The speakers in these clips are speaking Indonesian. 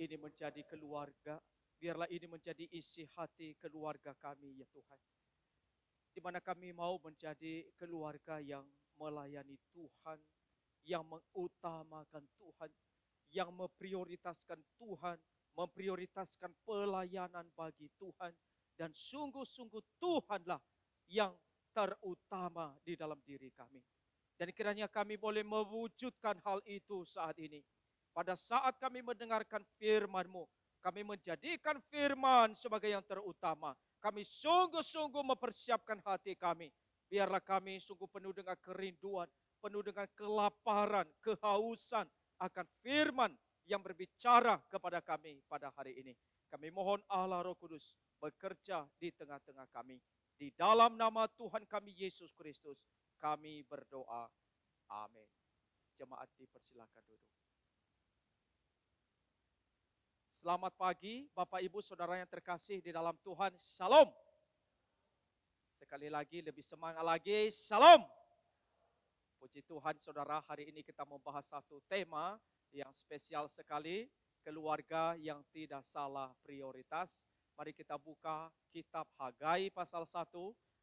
ini menjadi keluarga. Biarlah ini menjadi isi hati keluarga kami, ya Tuhan. Di mana kami mau menjadi keluarga yang melayani Tuhan, yang mengutamakan Tuhan, yang memprioritaskan Tuhan, memprioritaskan pelayanan bagi Tuhan, dan sungguh-sungguh Tuhanlah yang terutama di dalam diri kami. Dan kiranya kami boleh mewujudkan hal itu saat ini. Pada saat kami mendengarkan firman-Mu, kami menjadikan firman sebagai yang terutama. Kami sungguh-sungguh mempersiapkan hati kami. Biarlah kami sungguh penuh dengan kerinduan, penuh dengan kelaparan, kehausan akan firman yang berbicara kepada kami pada hari ini. Kami mohon Allah Roh Kudus bekerja di tengah-tengah kami. Di dalam nama Tuhan kami Yesus Kristus, kami berdoa. Amin. Jemaat dipersilakan duduk. Selamat pagi Bapak Ibu Saudara yang terkasih di dalam Tuhan. Salam. Sekali lagi lebih semangat lagi. Salam. Puji Tuhan Saudara, hari ini kita membahas satu tema yang spesial sekali. Keluarga yang tidak salah prioritas. Mari kita buka kitab Hagai pasal 1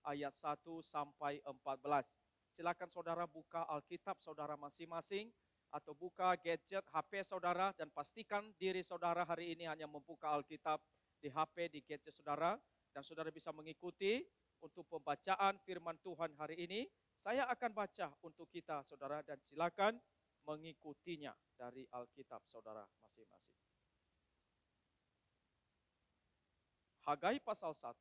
ayat 1 sampai 14. Silakan Saudara buka Alkitab Saudara masing-masing atau buka gadget HP Saudara dan pastikan diri Saudara hari ini hanya membuka Alkitab di HP, di gadget Saudara, dan Saudara bisa mengikuti untuk pembacaan firman Tuhan hari ini. Saya akan baca untuk kita Saudara dan silakan mengikutinya dari Alkitab Saudara masing-masing. Hagai pasal 1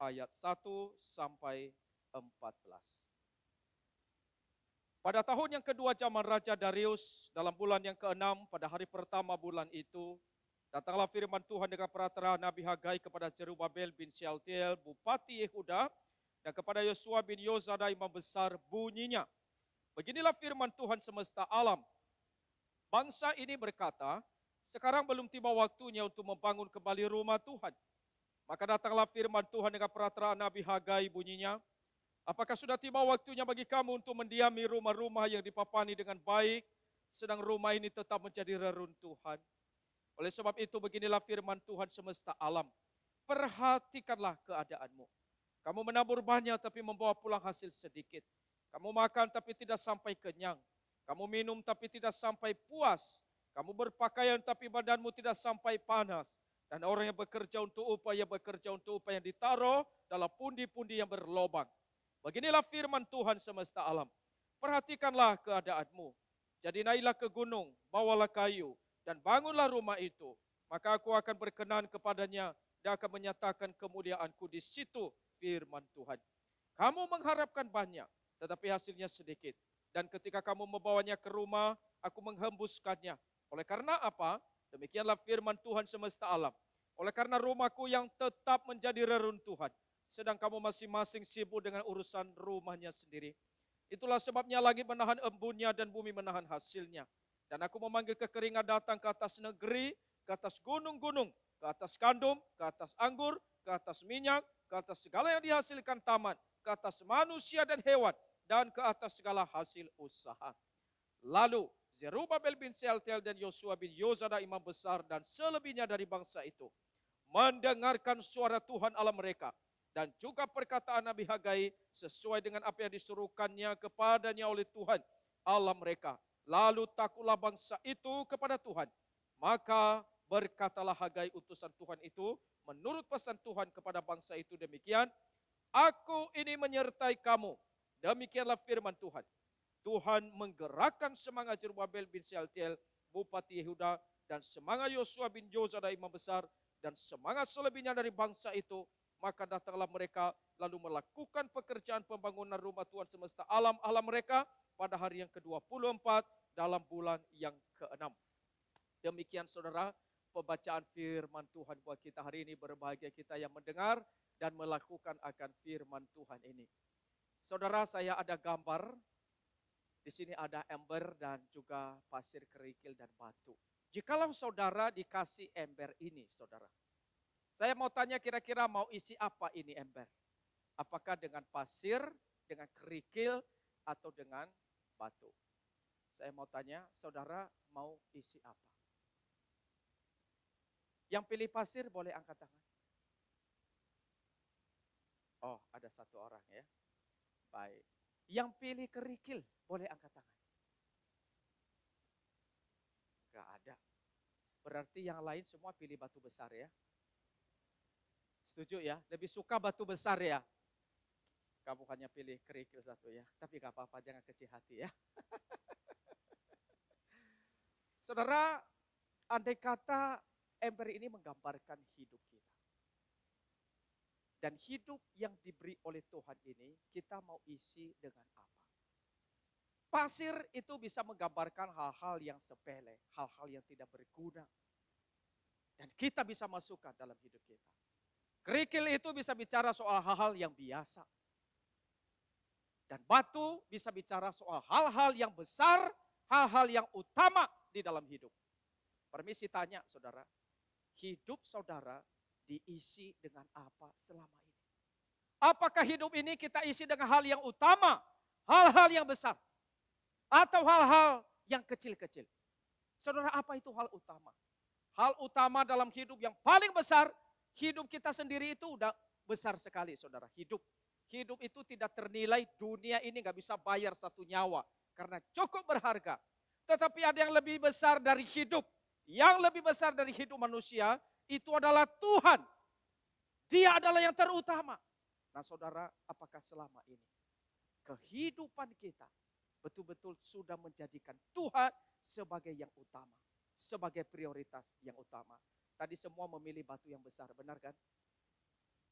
ayat 1 sampai 14. Pada tahun yang kedua zaman Raja Darius, dalam bulan yang ke-6, pada hari pertama bulan itu, datanglah firman Tuhan dengan perantara Nabi Hagai kepada Zerubabel bin Shealtiel, Bupati Yehuda, dan kepada Yosua bin Yozada, imam besar, bunyinya. Beginilah firman Tuhan semesta alam. Bangsa ini berkata, sekarang belum tiba waktunya untuk membangun kembali rumah Tuhan. Maka datanglah firman Tuhan dengan perantara Nabi Hagai, bunyinya, apakah sudah tiba waktunya bagi kamu untuk mendiami rumah-rumah yang dipapani dengan baik, sedang rumah ini tetap menjadi reruntuhan? Oleh sebab itu beginilah firman Tuhan semesta alam. Perhatikanlah keadaanmu. Kamu menabur banyak tapi membawa pulang hasil sedikit. Kamu makan tapi tidak sampai kenyang. Kamu minum tapi tidak sampai puas. Kamu berpakaian tapi badanmu tidak sampai panas. Dan orang yang bekerja untuk upah yang ditaruh dalam pundi-pundi yang berlobang. Beginilah firman Tuhan semesta alam. Perhatikanlah keadaanmu. Jadi naiklah ke gunung, bawalah kayu, dan bangunlah rumah itu. Maka aku akan berkenan kepadanya dan akan menyatakan kemuliaanku di situ, firman Tuhan. Kamu mengharapkan banyak, tetapi hasilnya sedikit. Dan ketika kamu membawanya ke rumah, aku menghembuskannya. Oleh karena apa? Demikianlah firman Tuhan semesta alam. Oleh karena rumahku yang tetap menjadi reruntuhan, sedang kamu masing-masing sibuk dengan urusan rumahnya sendiri. Itulah sebabnya langit menahan embunnya dan bumi menahan hasilnya. Dan aku memanggil kekeringan datang ke atas negeri, ke atas gunung-gunung, ke atas gandum, ke atas anggur, ke atas minyak, ke atas segala yang dihasilkan taman, ke atas manusia dan hewan, dan ke atas segala hasil usaha. Lalu Zerubabel bin Shealtiel dan Yosua bin Yozada imam besar dan selebihnya dari bangsa itu mendengarkan suara Tuhan Allah mereka dan juga perkataan Nabi Hagai sesuai dengan apa yang disuruhkannya kepadanya oleh Tuhan Allah mereka. Lalu takutlah bangsa itu kepada Tuhan. Maka berkatalah Hagai utusan Tuhan itu menurut pesan Tuhan kepada bangsa itu demikian, aku ini menyertai kamu. Demikianlah firman Tuhan. Tuhan menggerakkan semangat Zerubabel bin Shealtiel, Bupati Yehuda, dan semangat Yosua bin Yozada imam besar, dan semangat selebihnya dari bangsa itu. Maka datanglah mereka lalu melakukan pekerjaan pembangunan rumah Tuhan semesta alam Allah mereka pada hari yang ke-24 dalam bulan yang ke-6. Demikian saudara, pembacaan firman Tuhan buat kita hari ini. Berbahagia kita yang mendengar dan melakukan akan firman Tuhan ini. Saudara, saya ada gambar. Di sini ada ember dan juga pasir kerikil dan batu. Jikalau saudara dikasih ember ini, saudara, saya mau tanya kira-kira mau isi apa ini ember? Apakah dengan pasir, dengan kerikil, atau dengan batu? Saya mau tanya, saudara mau isi apa? Yang pilih pasir boleh angkat tangan. Oh, ada satu orang ya. Baik. Yang pilih kerikil boleh angkat tangan. Gak ada. Berarti yang lain semua pilih batu besar ya. Setuju ya? Lebih suka batu besar ya. Kamu hanya pilih kerikil satu ya. Tapi gak apa-apa, jangan kecil hati ya. Saudara, andai kata ember ini menggambarkan hidup kita. Dan hidup yang diberi oleh Tuhan ini, kita mau isi dengan apa? Pasir itu bisa menggambarkan hal-hal yang sepele, hal-hal yang tidak berguna. Dan kita bisa masukkan dalam hidup kita. Kerikil itu bisa bicara soal hal-hal yang biasa. Dan batu bisa bicara soal hal-hal yang besar, hal-hal yang utama di dalam hidup. Permisi tanya saudara, hidup saudara diisi dengan apa selama ini? Apakah hidup ini kita isi dengan hal yang utama, hal-hal yang besar, atau hal-hal yang kecil-kecil? Saudara, apa itu hal utama? Hal utama dalam hidup yang paling besar, hidup kita sendiri itu udah besar sekali saudara. Hidup itu tidak ternilai, dunia ini gak bisa bayar satu nyawa. Karena cukup berharga. Tetapi ada yang lebih besar dari hidup. Yang lebih besar dari hidup manusia, itu adalah Tuhan. Dia adalah yang terutama. Nah saudara, apakah selama ini kehidupan kita betul-betul sudah menjadikan Tuhan sebagai yang utama? Sebagai prioritas yang utama. Tadi semua memilih batu yang besar, benar kan?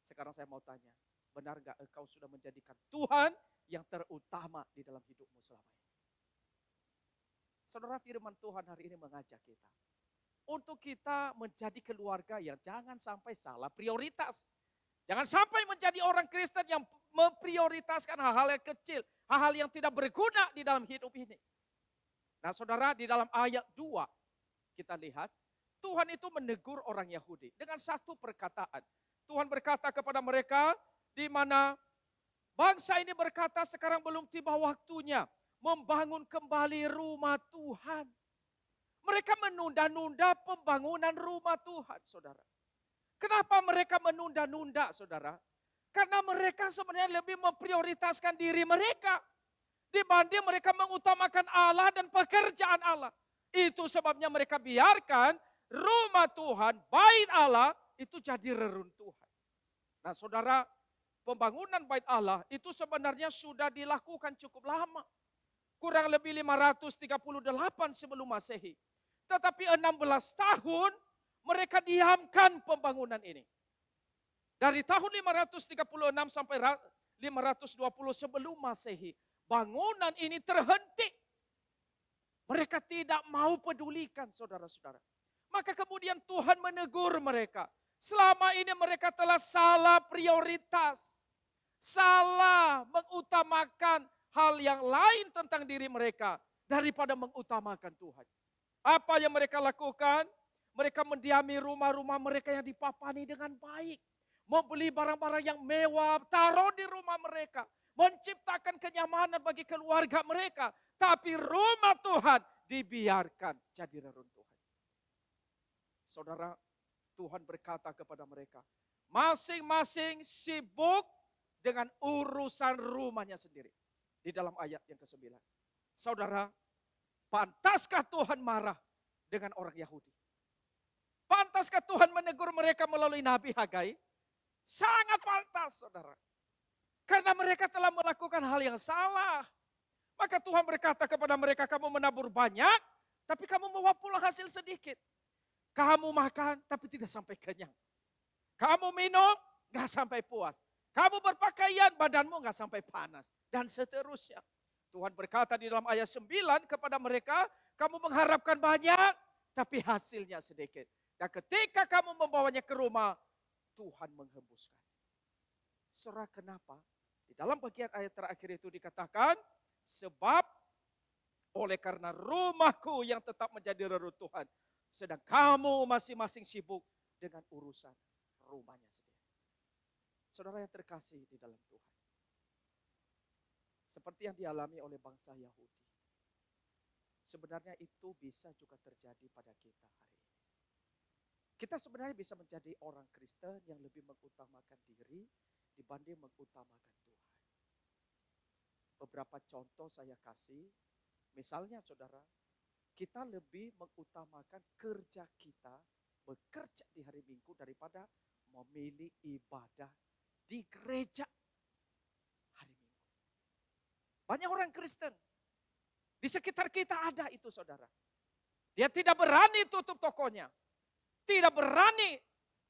Sekarang saya mau tanya, benar gak engkau sudah menjadikan Tuhan yang terutama di dalam hidupmu selama ini? Saudara, firman Tuhan hari ini mengajak kita. Untuk kita menjadi keluarga yang jangan sampai salah prioritas. Jangan sampai menjadi orang Kristen yang memprioritaskan hal-hal yang kecil. Hal-hal yang tidak berguna di dalam hidup ini. Nah saudara, di dalam ayat 2 kita lihat. Tuhan itu menegur orang Yahudi dengan satu perkataan. Tuhan berkata kepada mereka, di mana bangsa ini berkata sekarang belum tiba waktunya membangun kembali rumah Tuhan. Mereka menunda-nunda pembangunan rumah Tuhan, saudara. Kenapa mereka menunda-nunda, saudara? Karena mereka sebenarnya lebih memprioritaskan diri mereka dibanding mereka mengutamakan Allah dan pekerjaan Allah. Itu sebabnya mereka biarkan rumah Tuhan, bait Allah, itu jadi reruntuhan. Nah saudara, pembangunan bait Allah itu sebenarnya sudah dilakukan cukup lama. Kurang lebih 538 sebelum Masehi. Tetapi 16 tahun mereka diamkan pembangunan ini. Dari tahun 536 sampai 520 sebelum Masehi, bangunan ini terhenti. Mereka tidak mau pedulikan saudara-saudara. Maka kemudian Tuhan menegur mereka. Selama ini mereka telah salah prioritas. Salah mengutamakan hal yang lain tentang diri mereka daripada mengutamakan Tuhan. Apa yang mereka lakukan? Mereka mendiami rumah-rumah mereka yang dipapani dengan baik. Membeli barang-barang yang mewah, taruh di rumah mereka. Menciptakan kenyamanan bagi keluarga mereka. Tapi rumah Tuhan dibiarkan jadi reruntuhan. Saudara, Tuhan berkata kepada mereka, masing-masing sibuk dengan urusan rumahnya sendiri. Di dalam ayat yang ke-9. Saudara, pantaskah Tuhan marah dengan orang Yahudi? Pantaskah Tuhan menegur mereka melalui Nabi Hagai? Sangat pantas, saudara. Karena mereka telah melakukan hal yang salah. Maka Tuhan berkata kepada mereka, kamu menabur banyak, tapi kamu membawa pulang hasil sedikit. Kamu makan, tapi tidak sampai kenyang. Kamu minum, gak sampai puas. Kamu berpakaian, badanmu gak sampai panas. Dan seterusnya. Tuhan berkata di dalam ayat 9 kepada mereka, kamu mengharapkan banyak, tapi hasilnya sedikit. Dan ketika kamu membawanya ke rumah, Tuhan menghembuskan. Saudara, kenapa? Di dalam bagian ayat terakhir itu dikatakan, sebab oleh karena rumahku yang tetap menjadi reruntuhan, sedang kamu masing-masing sibuk dengan urusan rumahnya sendiri. Saudara yang terkasih di dalam Tuhan. Seperti yang dialami oleh bangsa Yahudi. Sebenarnya itu bisa juga terjadi pada kita hari ini. Kita sebenarnya bisa menjadi orang Kristen yang lebih mengutamakan diri dibanding mengutamakan Tuhan. Beberapa contoh saya kasih, misalnya saudara, kita lebih mengutamakan kerja kita, bekerja di hari Minggu daripada memilih ibadah di gereja hari Minggu. Banyak orang Kristen, di sekitar kita ada itu saudara. Dia tidak berani tutup tokonya. Tidak berani,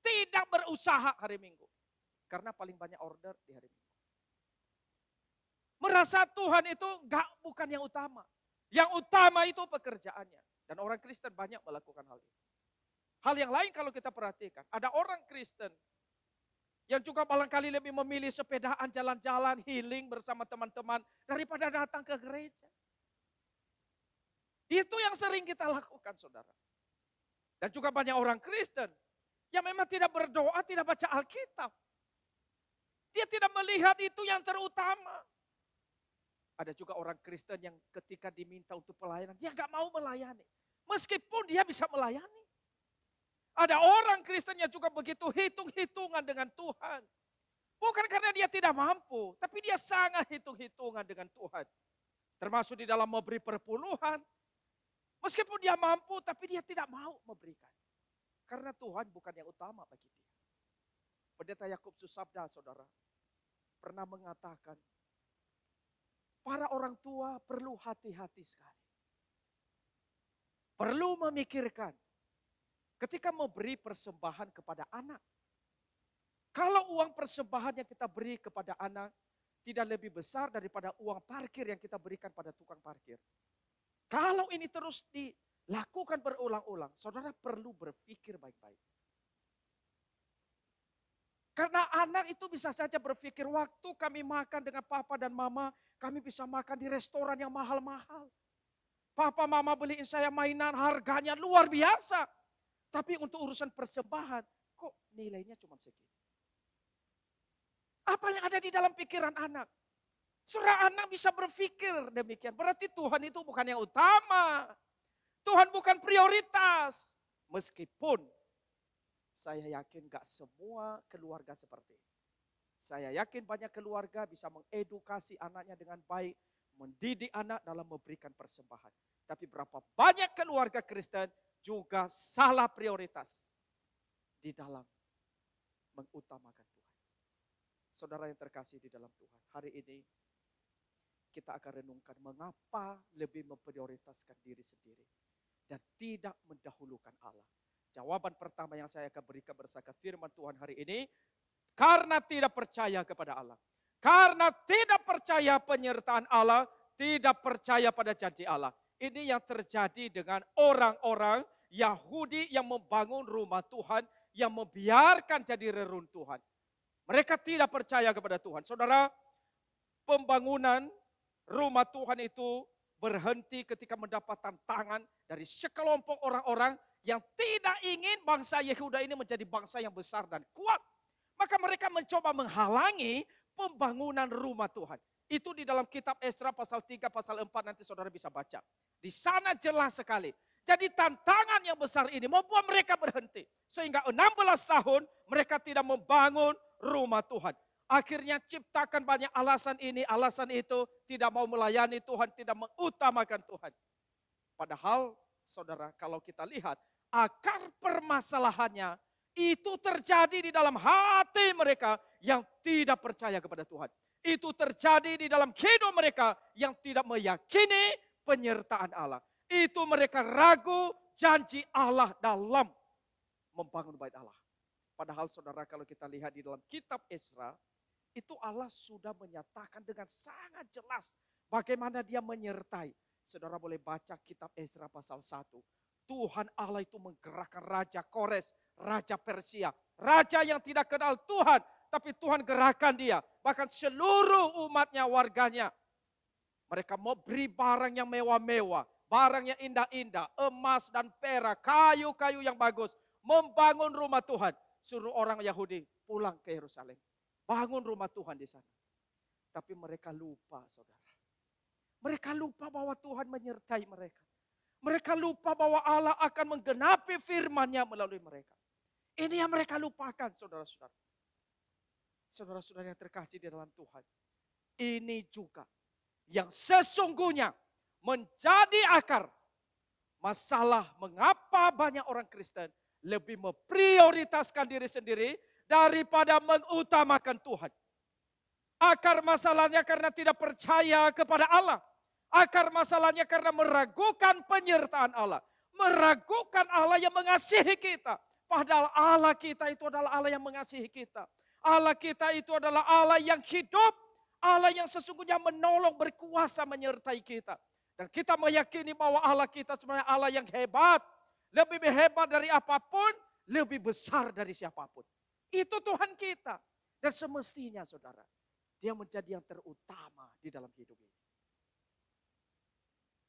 tidak berusaha hari Minggu. Karena paling banyak order di hari Minggu. Merasa Tuhan itu bukan yang utama. Yang utama itu pekerjaannya. Dan orang Kristen banyak melakukan hal itu. Hal yang lain kalau kita perhatikan. Ada orang Kristen yang juga barangkali lebih memilih sepedaan, jalan-jalan, healing bersama teman-teman daripada datang ke gereja. Itu yang sering kita lakukan saudara. Dan juga banyak orang Kristen yang memang tidak berdoa, tidak baca Alkitab. Dia tidak melihat itu yang terutama. Ada juga orang Kristen yang ketika diminta untuk pelayanan, dia gak mau melayani. Meskipun dia bisa melayani. Ada orang Kristen yang juga begitu hitung-hitungan dengan Tuhan. Bukan karena dia tidak mampu, tapi dia sangat hitung-hitungan dengan Tuhan. Termasuk di dalam memberi perpuluhan. Meskipun dia mampu, tapi dia tidak mau memberikan. Karena Tuhan bukan yang utama bagi dia. Pendeta Yakub Susabda, saudara, pernah mengatakan, para orang tua perlu hati-hati sekali. Perlu memikirkan, ketika memberi persembahan kepada anak. Kalau uang persembahan yang kita beri kepada anak, tidak lebih besar daripada uang parkir yang kita berikan pada tukang parkir. Kalau ini terus dilakukan berulang-ulang, saudara perlu berpikir baik-baik. Karena anak itu bisa saja berpikir, waktu kami makan dengan papa dan mama, kami bisa makan di restoran yang mahal-mahal. Papa mama beliin saya mainan, harganya luar biasa. Tapi untuk urusan persembahan, kok nilainya cuma segini? Apa yang ada di dalam pikiran anak? Saudara, anak bisa berpikir demikian. Berarti Tuhan itu bukan yang utama. Tuhan bukan prioritas. Meskipun saya yakin gak semua keluarga seperti ini. Saya yakin banyak keluarga bisa mengedukasi anaknya dengan baik. Mendidik anak dalam memberikan persembahan. Tapi berapa banyak keluarga Kristen juga salah prioritas di dalam mengutamakan Tuhan. Saudara yang terkasih di dalam Tuhan. Hari ini kita akan renungkan mengapa lebih memprioritaskan diri sendiri dan tidak mendahulukan Allah. Jawaban pertama yang saya akan berikan berdasarkan firman Tuhan hari ini, karena tidak percaya kepada Allah. Karena tidak percaya penyertaan Allah, tidak percaya pada janji Allah. Ini yang terjadi dengan orang-orang Yahudi yang membangun rumah Tuhan, yang membiarkan jadi reruntuhan. Mereka tidak percaya kepada Tuhan. Saudara, pembangunan rumah Tuhan itu berhenti ketika mendapat tantangan dari sekelompok orang-orang yang tidak ingin bangsa Yehuda ini menjadi bangsa yang besar dan kuat. Maka mereka mencoba menghalangi pembangunan rumah Tuhan. Itu di dalam kitab Esra pasal 3, pasal 4 nanti saudara bisa baca. Di sana jelas sekali. Jadi tantangan yang besar ini membuat mereka berhenti. Sehingga 16 tahun mereka tidak membangun rumah Tuhan. Akhirnya ciptakan banyak alasan ini, alasan itu, tidak mau melayani Tuhan, tidak mengutamakan Tuhan. Padahal, saudara, kalau kita lihat, akar permasalahannya itu terjadi di dalam hati mereka yang tidak percaya kepada Tuhan. Itu terjadi di dalam hidup mereka yang tidak meyakini penyertaan Allah. Itu mereka ragu janji Allah dalam membangun bait Allah. Padahal saudara, kalau kita lihat di dalam kitab Esra, itu Allah sudah menyatakan dengan sangat jelas bagaimana dia menyertai. Saudara boleh baca kitab Esra pasal 1. Tuhan Allah itu menggerakkan Raja Kores, Raja Persia. Raja yang tidak kenal Tuhan, tapi Tuhan gerakkan dia. Bahkan seluruh umatnya, warganya. Mereka mau beri barang yang mewah-mewah, barang yang indah-indah, emas dan perak, kayu-kayu yang bagus. Membangun rumah Tuhan. Suruh orang Yahudi pulang ke Yerusalem. Bangun rumah Tuhan di sana. Tapi mereka lupa, saudara. Mereka lupa bahwa Tuhan menyertai mereka. Mereka lupa bahwa Allah akan menggenapi firman-Nya melalui mereka. Ini yang mereka lupakan, saudara-saudara. Saudara-saudara yang terkasih di dalam Tuhan. Ini juga yang sesungguhnya menjadi akar masalah mengapa banyak orang Kristen lebih memprioritaskan diri sendiri daripada mengutamakan Tuhan. Akar masalahnya karena tidak percaya kepada Allah. Akar masalahnya karena meragukan penyertaan Allah. Meragukan Allah yang mengasihi kita. Padahal Allah kita itu adalah Allah yang mengasihi kita. Allah kita itu adalah Allah yang hidup. Allah yang sesungguhnya menolong, berkuasa menyertai kita. Dan kita meyakini bahwa Allah kita sebenarnya Allah yang hebat. Lebih hebat dari apapun, lebih besar dari siapapun. Itu Tuhan kita. Dan semestinya saudara, Dia menjadi yang terutama di dalam hidup ini.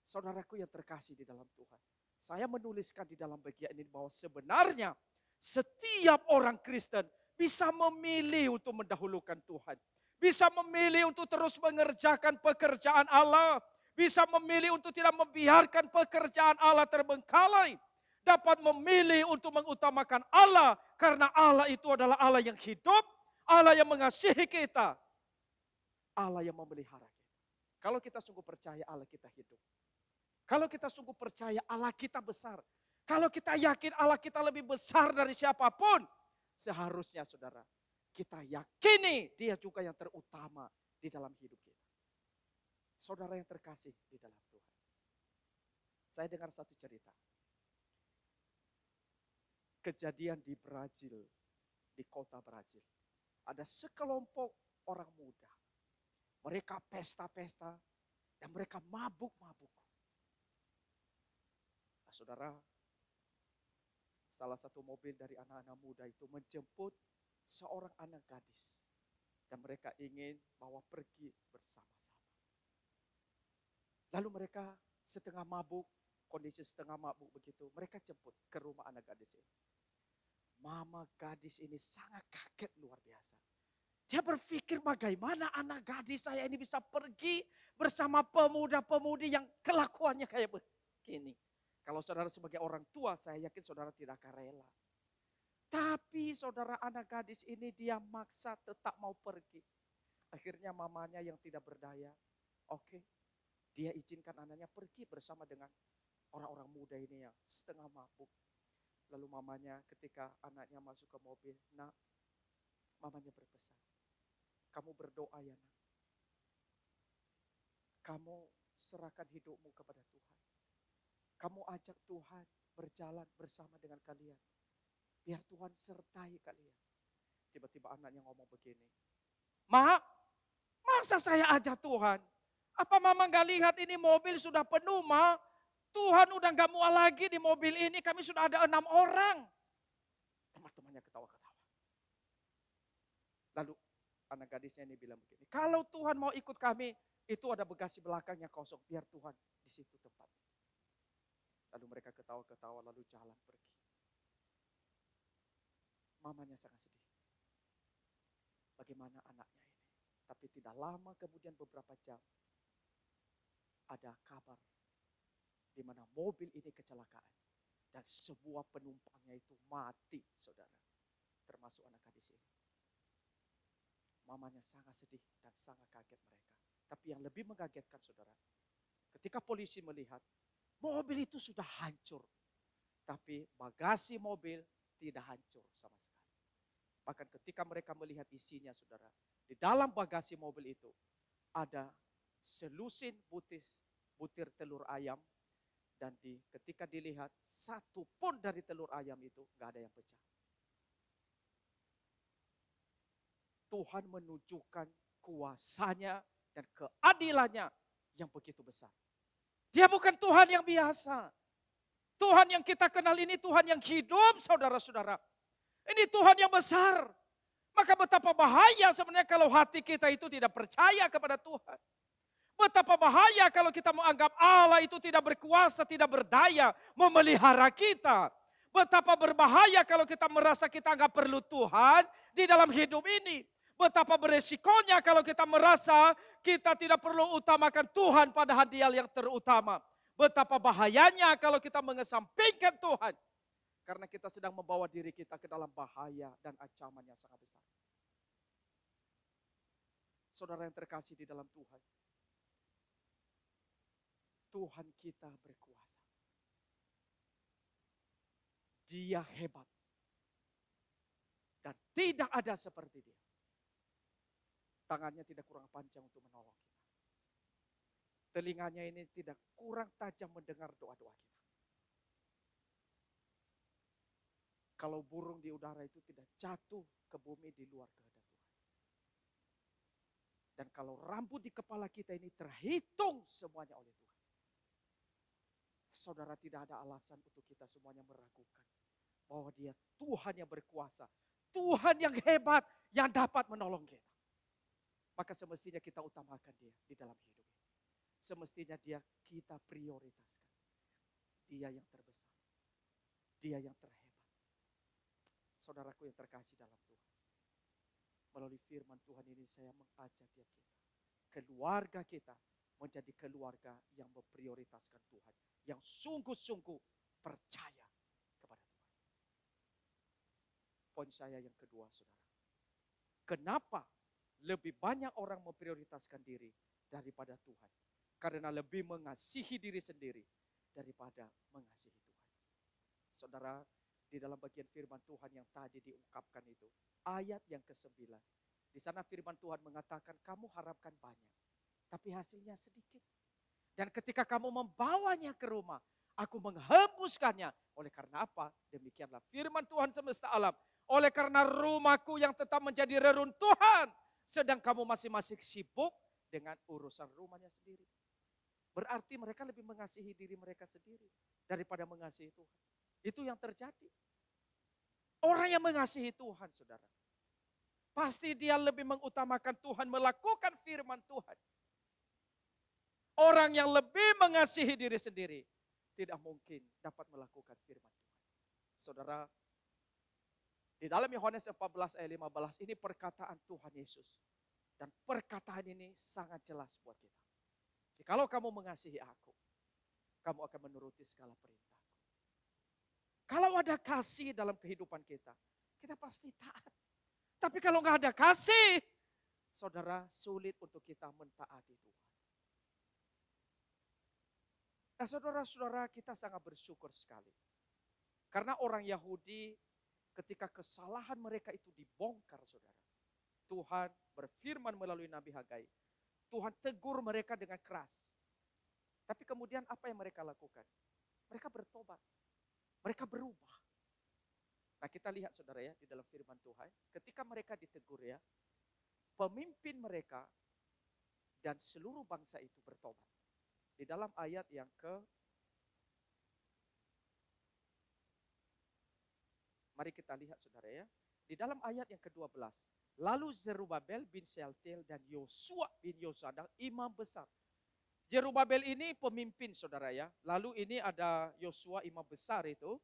Saudaraku yang terkasih di dalam Tuhan. Saya menuliskan di dalam bagian ini bahwa sebenarnya setiap orang Kristen bisa memilih untuk mendahulukan Tuhan. Bisa memilih untuk terus mengerjakan pekerjaan Allah. Bisa memilih untuk tidak membiarkan pekerjaan Allah terbengkalai. Dapat memilih untuk mengutamakan Allah. Karena Allah itu adalah Allah yang hidup. Allah yang mengasihi kita. Allah yang memelihara kita. Kalau kita sungguh percaya Allah kita hidup. Kalau kita sungguh percaya Allah kita besar. Kalau kita yakin Allah kita lebih besar dari siapapun. Seharusnya saudara, kita yakini Dia juga yang terutama di dalam hidup kita. Saudara yang terkasih di dalam Tuhan. Saya dengar satu cerita. Kejadian di Brazil, di kota Brazil. Ada sekelompok orang muda. Mereka pesta-pesta dan mereka mabuk-mabuk. Nah, saudara, salah satu mobil dari anak-anak muda itu menjemput seorang anak gadis. Dan mereka ingin bawa pergi bersama-sama. Lalu mereka setengah mabuk, kondisi setengah mabuk begitu. Mereka jemput ke rumah anak gadis ini. Mama gadis ini sangat kaget luar biasa. Dia berpikir bagaimana anak gadis saya ini bisa pergi bersama pemuda-pemudi yang kelakuannya kayak begini. Kalau saudara sebagai orang tua, saya yakin saudara tidak akan rela. Tapi saudara anak gadis ini dia maksa tetap mau pergi. Akhirnya mamanya yang tidak berdaya, oke, dia izinkan anaknya pergi bersama dengan orang-orang muda ini yang setengah mabuk. Lalu mamanya ketika anaknya masuk ke mobil, nak, mamanya berpesan, kamu berdoa ya nak. Kamu serahkan hidupmu kepada Tuhan. Kamu ajak Tuhan berjalan bersama dengan kalian. Biar Tuhan sertai kalian. Tiba-tiba anaknya ngomong begini. Ma, masa saya ajak Tuhan? Apa mama gak lihat ini mobil sudah penuh, ma? Tuhan udah gak muat lagi di mobil ini. Kami sudah ada 6 orang. Teman-temannya ketawa-ketawa. Lalu anak gadisnya ini bilang begini. Kalau Tuhan mau ikut kami, itu ada bagasi belakangnya kosong. Biar Tuhan di situ tempat. Lalu mereka ketawa-ketawa lalu jalan pergi. Mamanya sangat sedih. Bagaimana anaknya ini? Tapi tidak lama kemudian beberapa jam. Ada kabar. Di mana mobil ini kecelakaan. Dan semua penumpangnya itu mati, saudara. Termasuk anak gadis ini. Mamanya sangat sedih dan sangat kaget mereka. Tapi yang lebih mengagetkan, saudara. Ketika polisi melihat, mobil itu sudah hancur. Tapi bagasi mobil tidak hancur sama sekali. Bahkan ketika mereka melihat isinya, saudara. Di dalam bagasi mobil itu ada selusin butir telur ayam. Dan ketika dilihat, satu pun dari telur ayam itu gak ada yang pecah. Tuhan menunjukkan kuasanya dan keadilannya yang begitu besar. Dia bukan Tuhan yang biasa. Tuhan yang kita kenal ini Tuhan yang hidup, saudara-saudara. Ini Tuhan yang besar. Maka betapa bahaya sebenarnya kalau hati kita itu tidak percaya kepada Tuhan. Betapa bahaya kalau kita menganggap Allah itu tidak berkuasa, tidak berdaya memelihara kita. Betapa berbahaya kalau kita merasa kita nggak perlu Tuhan di dalam hidup ini. Betapa beresikonya kalau kita merasa kita tidak perlu utamakan Tuhan padahal Dia yang terutama. Betapa bahayanya kalau kita mengesampingkan Tuhan. Karena kita sedang membawa diri kita ke dalam bahaya dan ancaman yang sangat besar. Saudara yang terkasih di dalam Tuhan. Tuhan kita berkuasa. Dia hebat. Dan tidak ada seperti dia. Tangannya tidak kurang panjang untuk menolong kita. Telinganya ini tidak kurang tajam mendengar doa-doa kita. Kalau burung di udara itu tidak jatuh ke bumi di luar kehendak Tuhan. Dan kalau rambut di kepala kita ini terhitung semuanya oleh Tuhan. Saudara, tidak ada alasan untuk kita semuanya meragukan bahwa dia Tuhan yang berkuasa. Tuhan yang hebat yang dapat menolong kita. Maka semestinya kita utamakan dia di dalam hidup ini. Semestinya dia kita prioritaskan. Dia yang terbesar. Dia yang terhebat. Saudaraku yang terkasih dalam Tuhan. Melalui firman Tuhan ini saya mengajak tiap kita. Keluarga kita menjadi keluarga yang memprioritaskan Tuhan. Yang sungguh-sungguh percaya kepada Tuhan. Poin saya yang kedua, saudara. Kenapa lebih banyak orang memprioritaskan diri daripada Tuhan? Karena lebih mengasihi diri sendiri daripada mengasihi Tuhan. Saudara, di dalam bagian firman Tuhan yang tadi diungkapkan itu, ayat yang ke-9. Di sana firman Tuhan mengatakan, kamu harapkan banyak, tapi hasilnya sedikit. Dan ketika kamu membawanya ke rumah, aku menghembuskannya. Oleh karena apa? Demikianlah firman Tuhan semesta alam. Oleh karena rumahku yang tetap menjadi reruntuhan, sedang kamu masing-masing sibuk dengan urusan rumahnya sendiri. Berarti mereka lebih mengasihi diri mereka sendiri daripada mengasihi Tuhan. Itu yang terjadi. Orang yang mengasihi Tuhan, saudara, pasti dia lebih mengutamakan Tuhan, melakukan firman Tuhan. Orang yang lebih mengasihi diri sendiri tidak mungkin dapat melakukan firman Tuhan. Saudara, di dalam Yohanes 14 ayat 15 ini perkataan Tuhan Yesus. Dan perkataan ini sangat jelas buat kita. Jikalau kamu mengasihi aku, kamu akan menuruti segala perintahku. Kalau ada kasih dalam kehidupan kita, kita pasti taat. Tapi kalau nggak ada kasih, saudara, sulit untuk kita mentaati Tuhan. Nah, saudara-saudara, kita sangat bersyukur sekali. Karena orang Yahudi ketika kesalahan mereka itu dibongkar, saudara. Tuhan berfirman melalui Nabi Hagai. Tuhan tegur mereka dengan keras. Tapi kemudian apa yang mereka lakukan? Mereka bertobat. Mereka berubah. Nah, kita lihat saudara ya di dalam firman Tuhan. Ketika mereka ditegur ya, pemimpin mereka dan seluruh bangsa itu bertobat. Di dalam ayat yang mari kita lihat saudara ya. Di dalam ayat yang ke-12. Lalu Zerubabel bin Shealtiel dan Yosua bin Yosadak imam besar. Zerubabel ini pemimpin saudara ya. Lalu ini ada Yosua imam besar itu.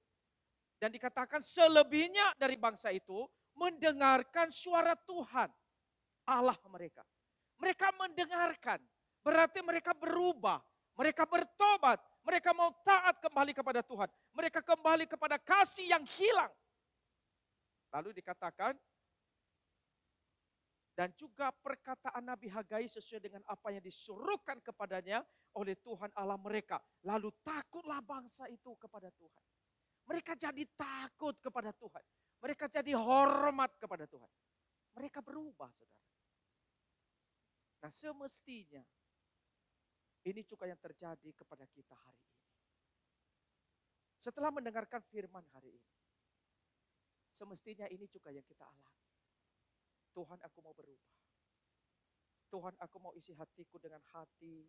Dan dikatakan selebihnya dari bangsa itu mendengarkan suara Tuhan Allah mereka. Mereka mendengarkan. Berarti mereka berubah. Mereka bertobat. Mereka mau taat kembali kepada Tuhan. Mereka kembali kepada kasih yang hilang. Lalu dikatakan, dan juga perkataan Nabi Hagai sesuai dengan apa yang disuruhkan kepadanya oleh Tuhan Allah mereka. Lalu takutlah bangsa itu kepada Tuhan. Mereka jadi takut kepada Tuhan. Mereka jadi hormat kepada Tuhan. Mereka berubah, saudara. Nah, semestinya ini juga yang terjadi kepada kita hari ini. Setelah mendengarkan firman hari ini, semestinya ini juga yang kita alami. Tuhan, aku mau berubah. Tuhan, aku mau isi hatiku dengan hati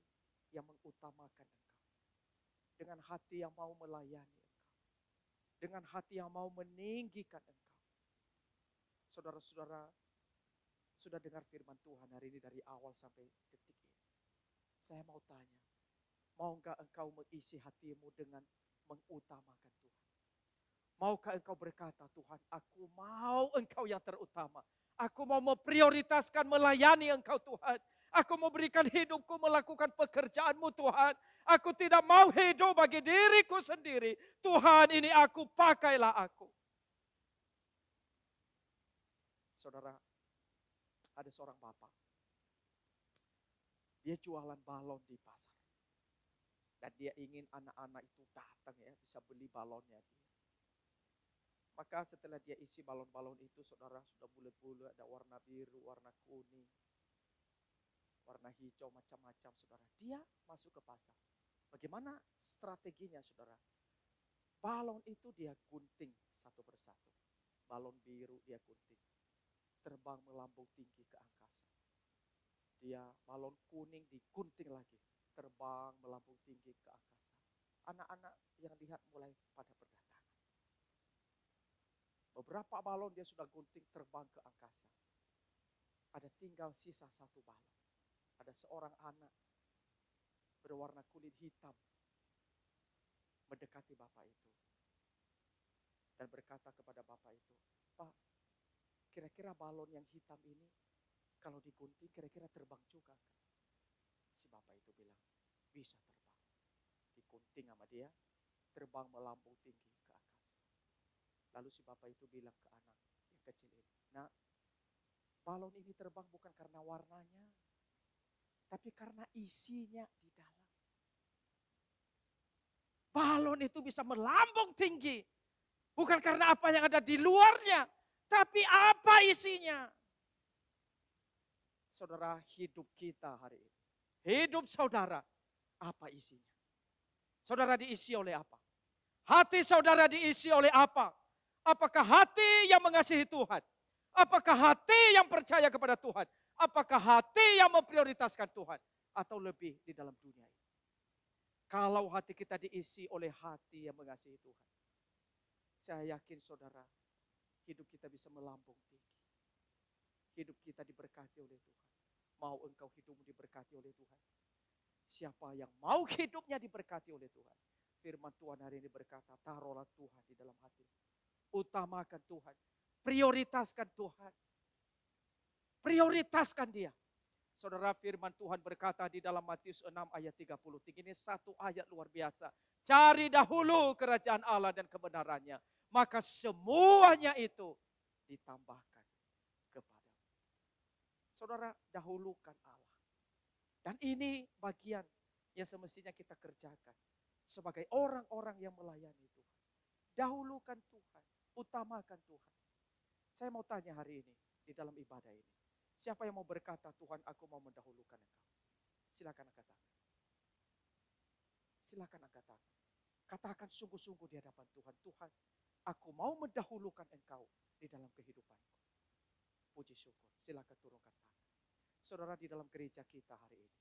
yang mengutamakan Engkau. Dengan hati yang mau melayani Engkau. Dengan hati yang mau meninggikan Engkau. Saudara-saudara, sudah dengar firman Tuhan hari ini dari awal sampai detik ini. Saya mau tanya, mau enggak engkau mengisi hatimu dengan mengutamakan Tuhan? Maukah engkau berkata, Tuhan, aku mau Engkau yang terutama. Aku mau memprioritaskan melayani Engkau Tuhan. Aku mau berikan hidupku melakukan pekerjaan-Mu Tuhan. Aku tidak mau hidup bagi diriku sendiri. Tuhan, ini aku, pakailah aku. Saudara, ada seorang bapak. Dia jualan balon di pasar. Dan dia ingin anak-anak itu datang ya, bisa beli balonnya dia. Maka setelah dia isi balon-balon itu, saudara, sudah bulat-bulat, ada warna biru, warna kuning, warna hijau, macam-macam, saudara. Dia masuk ke pasar. Bagaimana strateginya, saudara? Balon itu dia gunting satu persatu. Balon biru dia gunting. Terbang melambung tinggi ke angkasa. Dia balon kuning digunting lagi. Terbang melambung tinggi ke angkasa. Anak-anak yang lihat mulai pada berdatangan. Beberapa balon dia sudah gunting terbang ke angkasa. Ada tinggal sisa satu balon. Ada seorang anak berwarna kulit hitam mendekati bapak itu. Dan berkata kepada bapak itu, Pak, kira-kira balon yang hitam ini kalau digunting kira-kira terbang juga kan? Si bapak itu bilang, bisa terbang. Digunting sama dia, terbang melambung tinggi ke angkasa. Lalu si bapak itu bilang ke anak yang kecil ini, nah, balon ini terbang bukan karena warnanya, tapi karena isinya di dalam. Balon itu bisa melambung tinggi, bukan karena apa yang ada di luarnya, tapi apa isinya. Saudara, hidup kita hari ini, hidup saudara, apa isinya? Saudara diisi oleh apa? Hati saudara diisi oleh apa? Apakah hati yang mengasihi Tuhan? Apakah hati yang percaya kepada Tuhan? Apakah hati yang memprioritaskan Tuhan? Atau lebih di dalam dunia ini? Kalau hati kita diisi oleh hati yang mengasihi Tuhan, saya yakin saudara, hidup kita bisa melambung tinggi. Hidup kita diberkati oleh Tuhan. Mau engkau hidupmu diberkati oleh Tuhan? Siapa yang mau hidupnya diberkati oleh Tuhan? Firman Tuhan hari ini berkata, taruhlah Tuhan di dalam hati. Utamakan Tuhan. Prioritaskan Tuhan. Prioritaskan dia. Saudara, firman Tuhan berkata di dalam Matius 6 ayat 30. Ini satu ayat luar biasa. Cari dahulu kerajaan Allah dan kebenarannya. Maka semuanya itu ditambahkan kepadamu. Saudara, dahulukan Allah. Dan ini bagian yang semestinya kita kerjakan. Sebagai orang-orang yang melayani Tuhan. Dahulukan Tuhan. Utamakan Tuhan. Saya mau tanya hari ini di dalam ibadah ini. Siapa yang mau berkata, Tuhan aku mau mendahulukan engkau? Silakan angkat tangan. Silakan angkat tangan. Katakan sungguh-sungguh di hadapan Tuhan. Tuhan, aku mau mendahulukan engkau di dalam kehidupanku. Puji syukur. Silakan turunkan tangan. Saudara, di dalam gereja kita hari ini,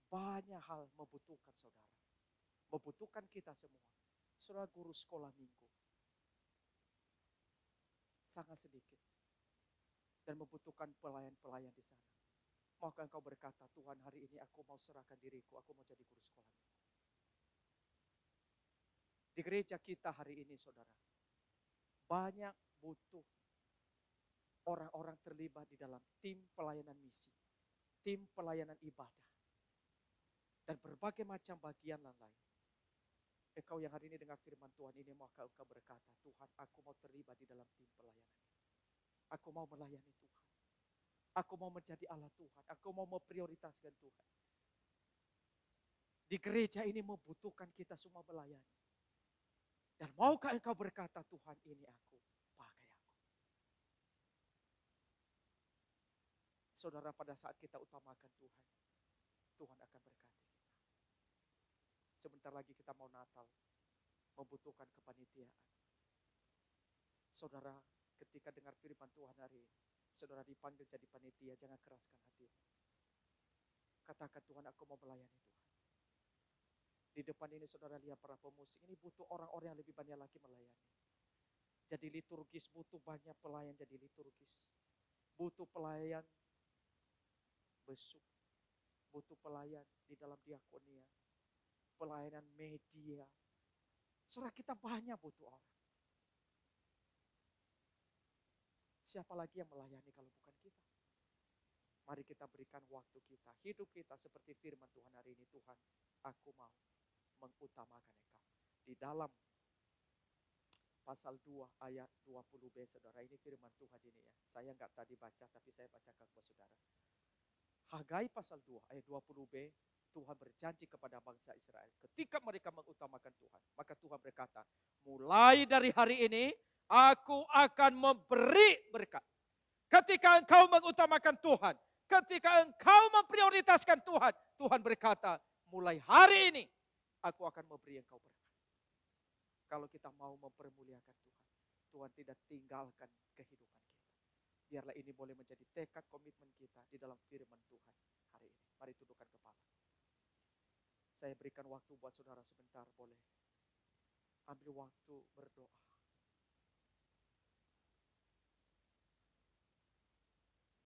banyak hal membutuhkan saudara. Membutuhkan kita semua. Saudara guru sekolah minggu. Sangat sedikit. Dan membutuhkan pelayan-pelayan di sana. Maukah engkau berkata, Tuhan hari ini aku mau serahkan diriku, aku mau jadi guru sekolah minggu. Di gereja kita hari ini saudara, banyak butuh orang-orang terlibat di dalam tim pelayanan misi, tim pelayanan ibadah, dan berbagai macam bagian lain. Engkau yang hari ini dengar firman Tuhan ini, maka engkau berkata, Tuhan aku mau terlibat di dalam tim pelayanan ini. Aku mau melayani Tuhan. Aku mau menjadi Allah Tuhan. Aku mau memprioritaskan Tuhan. Di gereja ini membutuhkan kita semua melayani. Dan maukah engkau berkata, Tuhan ini aku, pakai aku. Saudara, pada saat kita utamakan Tuhan, Tuhan akan berkati kita. Sebentar lagi kita mau Natal, membutuhkan kepanitiaan. Saudara, ketika dengar firman Tuhan hari ini, saudara dipanggil jadi panitia, jangan keraskan hatimu. Katakan, Tuhan aku mau melayani Tuhan. Di depan ini saudara lihat para pemusik, ini butuh orang-orang yang lebih banyak lagi melayani. Jadi liturgis, butuh banyak pelayan jadi liturgis. Butuh pelayan besuk. Butuh pelayan di dalam diakonia. Pelayanan media. Saudara, kita banyak butuh orang. Siapa lagi yang melayani kalau bukan kita? Mari kita berikan waktu kita, hidup kita seperti firman Tuhan hari ini. Tuhan, aku mau mengutamakan Engkau. Di dalam pasal 2 ayat 20b, saudara, ini firman Tuhan ini ya. Saya nggak tadi baca, tapi saya bacakan buat saudara. Hagai pasal 2 ayat 20b, Tuhan berjanji kepada bangsa Israel. Ketika mereka mengutamakan Tuhan, maka Tuhan berkata, mulai dari hari ini, aku akan memberi berkat. Ketika engkau mengutamakan Tuhan, ketika engkau memprioritaskan Tuhan, Tuhan berkata, mulai hari ini, aku akan memberi engkau berkat. Kalau kita mau mempermuliakan Tuhan, Tuhan tidak tinggalkan kehidupan kita. Biarlah ini boleh menjadi tekad komitmen kita di dalam firman Tuhan hari ini. Mari tundukkan kepala. Saya berikan waktu buat saudara sebentar, boleh ambil waktu berdoa.